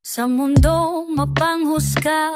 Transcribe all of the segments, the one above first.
Sa mundo mapanghusga,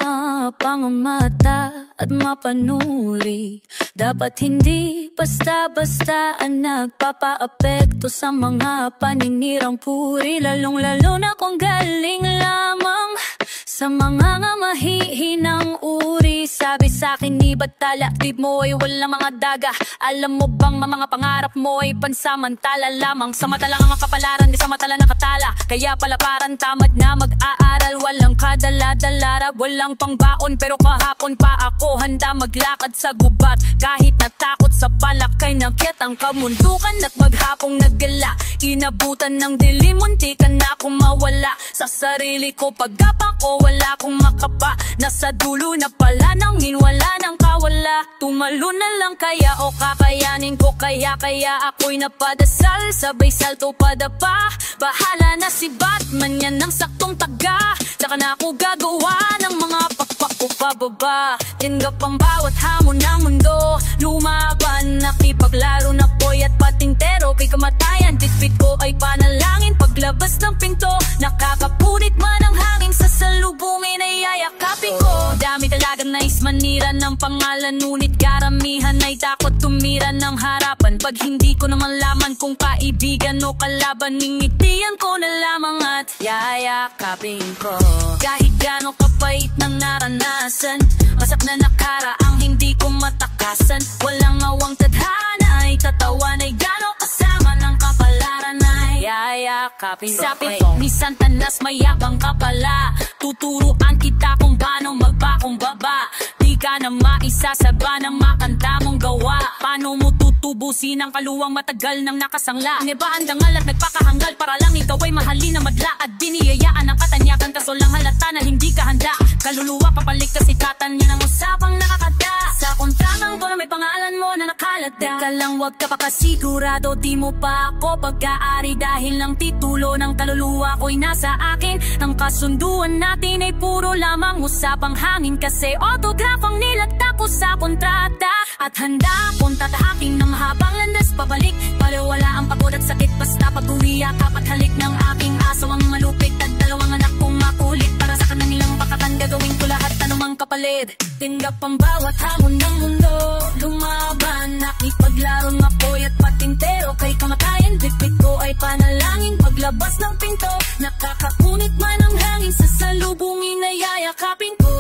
pangmata at mapanuri. Dapat hindi basta-basta ang nagpapaapekto sa mga paninirang puri. Lalong-lalo na kung galing lamang sa mga mahihinang uri. Sabi sa'kin ni Batala, tip mo ay walang mga daga. Alam mo bang mga pangarap mo ay pansamantala lamang. Sa mata lang ang kapalaran, di sa mata lang nakatala. Kaya pala parang tamad na mag-aaral. Walang kadala-dalara, walang pangbaon. Pero kahapon pa ako handa maglakad sa gubat. Kahit natakot sa palakay ng ketang kamundukan. At maghapong naggala, inabutan ng dilim. Muntikan na akong mawala sa sarili ko. Pagkapa ko wala akong makapa. Nasa dulo na pala nang wala nang kawala. Tumalo na lang kaya o kakayanin ko. Kaya ako'y napadasal. Sabay salto padapa. Bahala na si Batman, yan ang saktong taga. Tsaka na ako gagawa ng mga pakpak ko pababa. Tinggap ang bawat hamon ng mundo. Lumaban, nakipaglaro na ko'y at patingtero. Kay kamatayan, ditpit ko ay panalangin. Paglabas ng pinto, nakakapunit man ang hangin. Sa salubungin ay yayakapin ko. Dami talagang nais manira ng pangalan. Ngunit karamihan ay takot tumira ng harapan. Pag hindi ko naman laman kung kaibigan o kalaban, ningitian ko na lamang at yayakapin ko. Kahit gano'ng kapait ng naranasan, masak na nakaraang hindi ko matakasan. Walang awang tadhana ay tatawan ay gano'ng kasama ng kapalaran ay yayakapin ko. Sabi ni Santanas mayabang ka pala. Tuturuan kita kung paano magpakumbaba. Di ka na maisasaba ng makanta mong gawa. Paano mo tutubusin ang kaluwang matagal nang nakasangla? Nebahan dangal at nagpakahanggal para lang ikaw ay mahalin na madla. At biniyayaan ang katanyakan kaso lang halata na hindi ka handa. Kaluluwa papalik kasi katan yan ang usapang nakakada. Sa kontratang ko na may pangalan mo na nakalada. Teka lang wag ka pa kasigurado, di mo pa ako pag-aari. Dahil ang titulo ng kaluluwa ko'y nasa akin. Ang kasunduan natin ay puro lamang usapang hangin. Kasi autograph ang nilagta ko sa kontrata. At handa akong tatahaking ng habang landas pabalik. Palawala ang pagod at sakit basta pag-uwi yakap at halik ng aking aso ang malupit. At dalawang anak kong makulit. Para sa kanilang pakatan gagawin ko lahat anumang kapalit. Tinggap ang bawat hamon ng mundo. Lumaban, nakipaglaro ng apoy at patintero. Kay kamatayan, bitbit ko ay panalangin. Paglabas ng pinto, nakakapunit man ang hangin. Sa salubungin na yayakapin ko.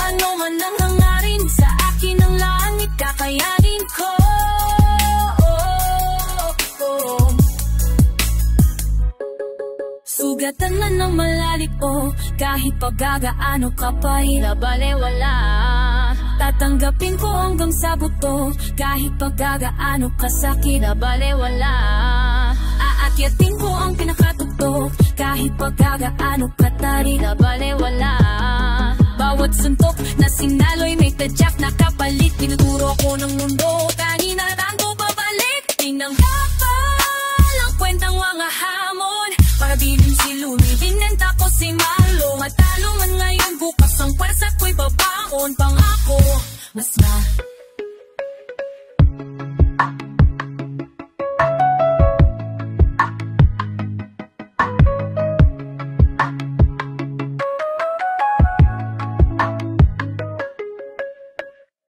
Ano man ang hangarin, sa akin ang langit kakayanin ko. Sugatan man ng malalik o kahit pagagaano ka pa'y nabalewala. Tatanggapin ko hanggang sa buto kahit pagagaano kasakit nabalewala. Aakyatin ko ang pinakatuktok kahit pagagaano katari nabalewala. Bawat suntok na sinalo'y may tadyak na kapalit. Tinuturo ko ng mundo kanina